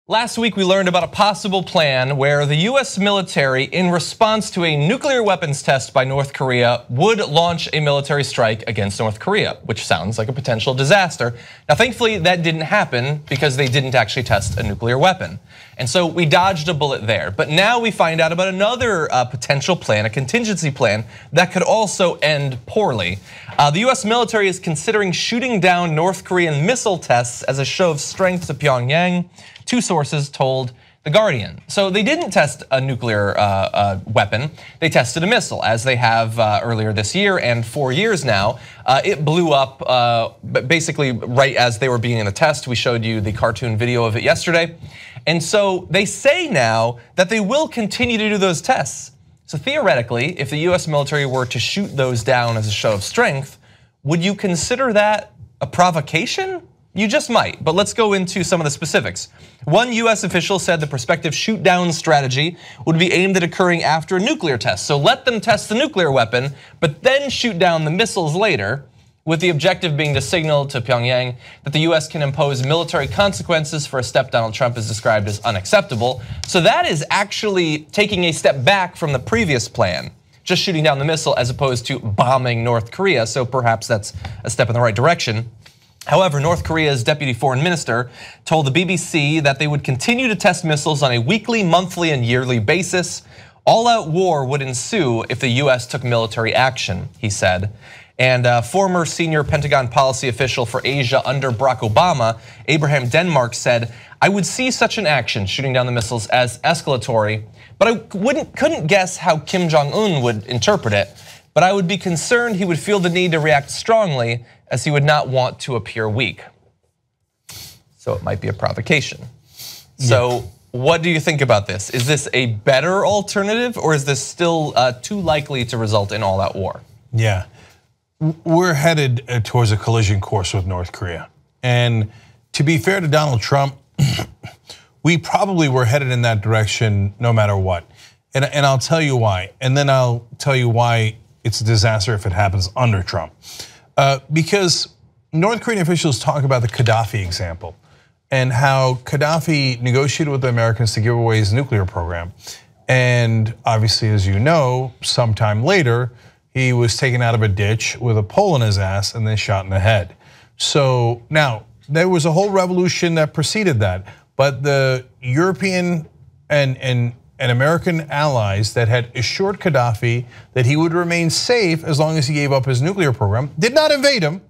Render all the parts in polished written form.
Last week, we learned about a possible plan where the US military, in response to a nuclear weapons test by North Korea, would launch a military strike against North Korea, which sounds like a potential disaster. Now, thankfully, that didn't happen because they didn't actually test a nuclear weapon. And so we dodged a bullet there. But now we find out about another potential plan, a contingency plan, that could also end poorly. The US military is considering shooting down North Korean missile tests as a show of strength to Pyongyang. Two sources told The Guardian. So they didn't test a nuclear weapon, they tested a missile, as they have earlier this year and 4 years now. It blew up basically right as they were beginning the test. We showed you the cartoon video of it yesterday. And so they say now that they will continue to do those tests. So theoretically, if the US military were to shoot those down as a show of strength, would you consider that a provocation? You just might, but let's go into some of the specifics. One US official said the prospective shoot down strategy would be aimed at occurring after a nuclear test. So let them test the nuclear weapon, but then shoot down the missiles later, with the objective being to signal to Pyongyang that the US can impose military consequences for a step Donald Trump has described as unacceptable. So that is actually taking a step back from the previous plan, just shooting down the missile as opposed to bombing North Korea. So perhaps that's a step in the right direction. However, North Korea's deputy foreign minister told the BBC that they would continue to test missiles on a weekly, monthly, and yearly basis. All-out war would ensue if the US took military action, he said. And former senior Pentagon policy official for Asia under Barack Obama, Abraham Denmark, said, "I would see such an action, shooting down the missiles, as escalatory, but I couldn't guess how Kim Jong-un would interpret it. But I would be concerned he would feel the need to react strongly, as he would not want to appear weak." So it might be a provocation. So what do you think about this? Is this a better alternative, or is this still too likely to result in all-out war? Yeah, we're headed towards a collision course with North Korea. And to be fair to Donald Trump, we probably were headed in that direction no matter what. And I'll tell you why. And then I'll tell you why it's a disaster if it happens under Trump. Because North Korean officials talk about the Gaddafi example and how Gaddafi negotiated with the Americans to give away his nuclear program. And obviously, as you know, sometime later, he was taken out of a ditch with a pole in his ass and then shot in the head. So now, there was a whole revolution that preceded that, but the European and American allies that had assured Gaddafi that he would remain safe as long as he gave up his nuclear program did not invade him,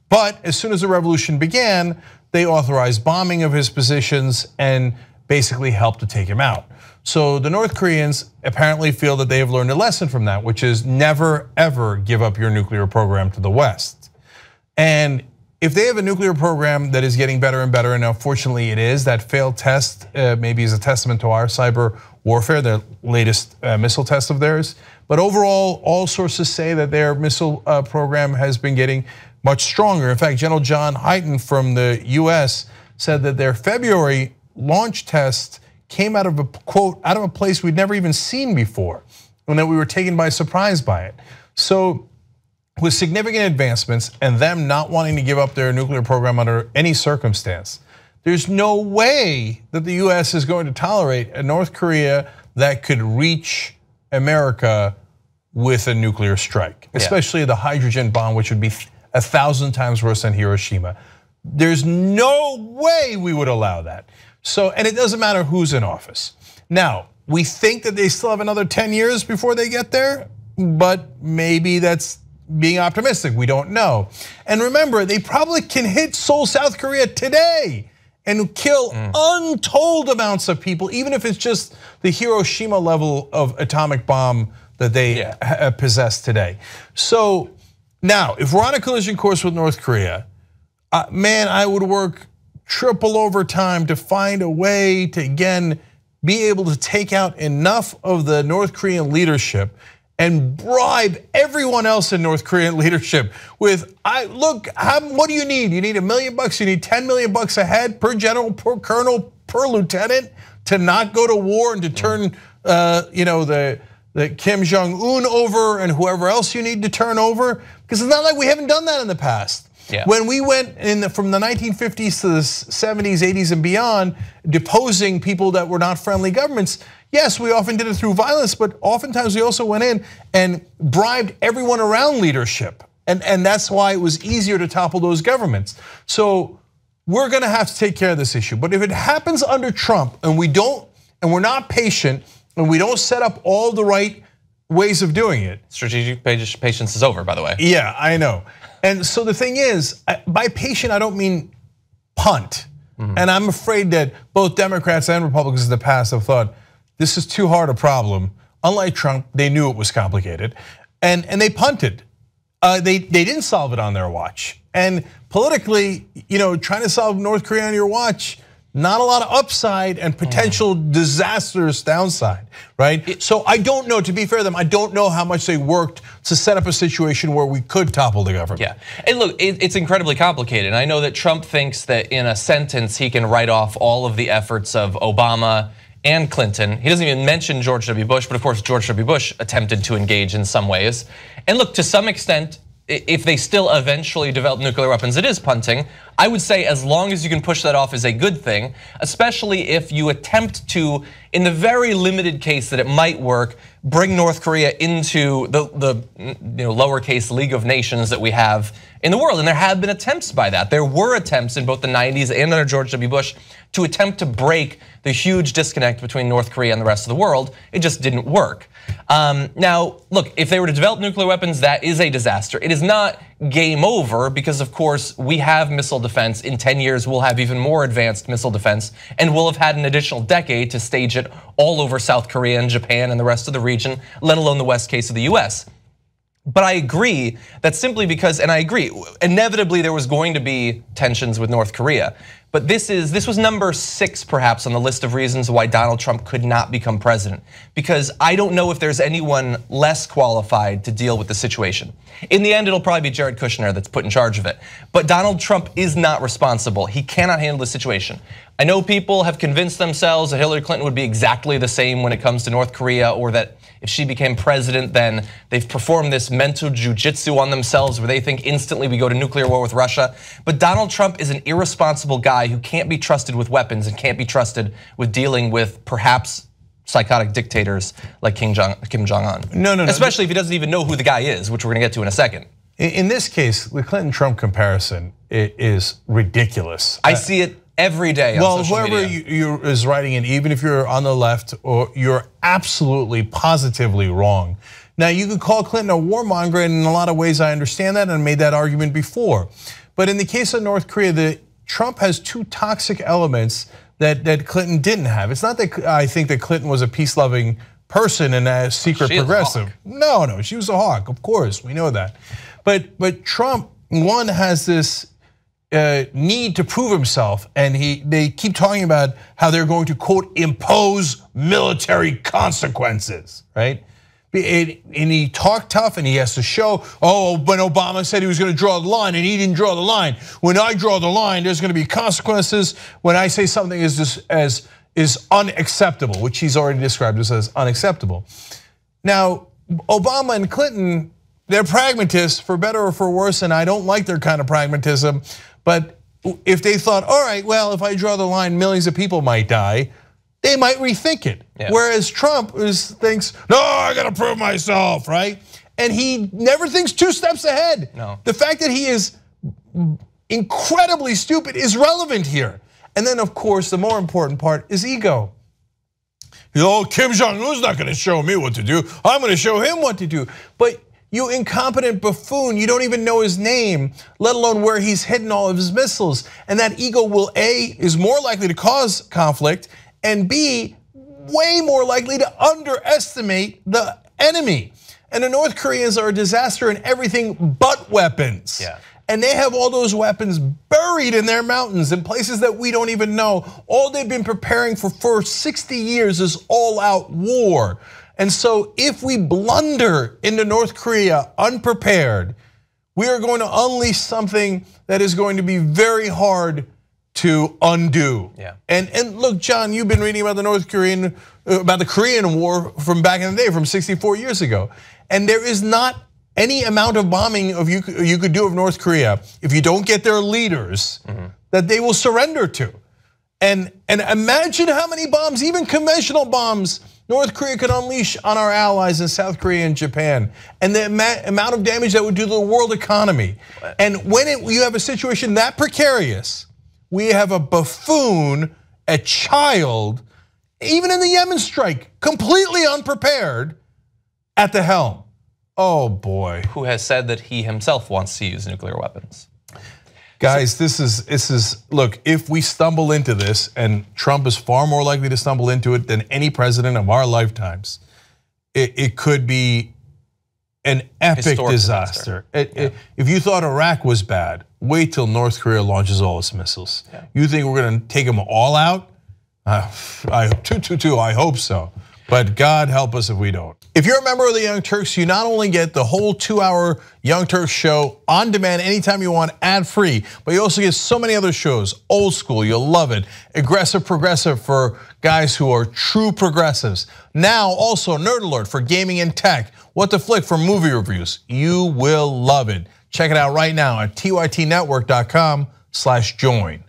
but as soon as the revolution began, they authorized bombing of his positions and basically helped to take him out. So the North Koreans apparently feel that they have learned a lesson from that, which is never ever give up your nuclear program to the West. And if they have a nuclear program that is getting better and better, and unfortunately it is, that failed test maybe is a testament to our cyber warfare, the latest missile test of theirs. But overall, all sources say that their missile program has been getting much stronger. In fact, General John Heightened from the US said that their February launch test came out of a, quote, out of a place we'd never even seen before, and that we were taken by surprise by it. So with significant advancements and them not wanting to give up their nuclear program under any circumstance, there's no way that the US is going to tolerate a North Korea that could reach America with a nuclear strike, especially the hydrogen bomb, which would be 1,000 times worse than Hiroshima. There's no way we would allow that. So, and it doesn't matter who's in office. Now, we think that they still have another 10 years before they get there, but maybe that's being optimistic, we don't know. And remember, they probably can hit Seoul, South Korea today and kill untold amounts of people, even if it's just the Hiroshima level of atomic bomb that they possess today. So now, if we're on a collision course with North Korea, man, I would work triple overtime to find a way to, again, be able to take out enough of the North Korean leadership and bribe everyone else in North Korean leadership with, look, what do you need? You need $1 million, you need $10 million a head per general, per colonel, per lieutenant to not go to war and to turn the Kim Jong-un over and whoever else you need to turn over? Because it's not like we haven't done that in the past. Yeah. When we went from the 1950s to the 70s, 80s and beyond, deposing people that were not friendly governments, yes, we often did it through violence, but oftentimes we also went in and bribed everyone around leadership. And that's why it was easier to topple those governments. So we're gonna have to take care of this issue. But if it happens under Trump and we're not patient and we don't set up all the right ways of doing it. Strategic patience is over, by the way. Yeah, I know. And so the thing is, by patient, I don't mean punt. And I'm afraid that both Democrats and Republicans in the past have thought, this is too hard a problem. Unlike Trump, they knew it was complicated. And they punted. They didn't solve it on their watch. And politically, trying to solve North Korea on your watch, not a lot of upside and potential disastrous downside, right? So I don't know, to be fair to them, I don't know how much they worked to set up a situation where we could topple the government. Yeah, and look, it's incredibly complicated. I know that Trump thinks that in a sentence he can write off all of the efforts of Obama and Clinton. He doesn't even mention George W. Bush, but of course George W. Bush attempted to engage in some ways. And look, to some extent, if they still eventually develop nuclear weapons, it is punting. I would say as long as you can push that off is a good thing, especially if you attempt to, in the very limited case that it might work, bring North Korea into the lowercase League of Nations that we have in the world. And there have been attempts by that. There were attempts in both the 90s and under George W. Bush to attempt to break the huge disconnect between North Korea and the rest of the world. It just didn't work. Now, look, if they were to develop nuclear weapons, that is a disaster. It is not game over because, of course, we have missile defense. In 10 years, we'll have even more advanced missile defense, and we'll have had an additional decade to stage it all over South Korea and Japan and the rest of the region, let alone the west case of the US. But I agree that simply because, and I agree, inevitably there was going to be tensions with North Korea. But this was number 6 perhaps on the list of reasons why Donald Trump could not become president. Because I don't know if there's anyone less qualified to deal with the situation. In the end, it'll probably be Jared Kushner that's put in charge of it. But Donald Trump is not responsible. He cannot handle the situation. I know people have convinced themselves that Hillary Clinton would be exactly the same when it comes to North Korea, or that if she became president, then they've performed this mental jujitsu on themselves where they think instantly we go to nuclear war with Russia. But Donald Trump is an irresponsible guy who can't be trusted with weapons and can't be trusted with dealing with perhaps psychotic dictators like Kim Jong-un. No. Especially if he doesn't even know who the guy is, which we're gonna get to in a second. In this case, the Clinton-Trump comparison is ridiculous. I see it every day on social media. Whoever is writing it, even if you're on the left, or you're absolutely, positively wrong. Now, you could call Clinton a warmonger, and in a lot of ways I understand that and made that argument before. But in the case of North Korea, Trump has 2 toxic elements that Clinton didn't have. It's not that I think that Clinton was a peace-loving person and a secret progressive. No, she was a hawk, of course, we know that. But Trump, one, has this need to prove himself, and they keep talking about how they're going to, quote, impose military consequences, right? And he talked tough, and he has to show, when Obama said he was going to draw the line, and he didn't draw the line. When I draw the line, there's going to be consequences. When I say something is unacceptable, which he's already described as unacceptable. Now, Obama and Clinton, they're pragmatists, for better or for worse, and I don't like their kind of pragmatism. But if they thought, all right, well, if I draw the line, millions of people might die, they might rethink it. Yeah. Whereas Trump thinks, no, I gotta prove myself, right? And he never thinks 2 steps ahead. No. The fact that he is incredibly stupid is relevant here. And then, of course, the more important part is ego. Kim Jong-un's not gonna show me what to do. I'm gonna show him what to do. But you incompetent buffoon, you don't even know his name, let alone where he's hidden all of his missiles. And that ego will, A, is more likely to cause conflict, and B, way more likely to underestimate the enemy. And the North Koreans are a disaster in everything but weapons. Yeah. And they have all those weapons buried in their mountains in places that we don't even know. All they've been preparing for 60 years is all-out war. And so if we blunder into North Korea unprepared, we are going to unleash something that is going to be very hard to undo. Yeah. And look, John, you've been reading about the Korean War from back in the day, from 64 years ago. And there is not any amount of bombing you could do of North Korea, if you don't get their leaders, that they will surrender to. And imagine how many bombs, even conventional bombs, North Korea could unleash on our allies in South Korea and Japan, and the amount of damage that would do to the world economy. And when you have a situation that precarious, we have a buffoon, a child, even in the Yemen strike, completely unprepared at the helm. Oh boy. Who has said that he himself wants to use nuclear weapons. Guys, this is look, if we stumble into this, and Trump is far more likely to stumble into it than any president of our lifetimes, it could be an epic disaster. If you thought Iraq was bad, wait till North Korea launches all its missiles. You think we're gonna take them all out? I hope so. But God help us if we don't. If you're a member of the Young Turks, you not only get the whole 2-hour Young Turks show on demand anytime you want, ad-free, but you also get so many other shows. Old School, you'll love it. Aggressive Progressive for guys who are true progressives. Now also Nerd Alert for gaming and tech. What the Flick for movie reviews. You will love it. Check it out right now at tytnetwork.com/join.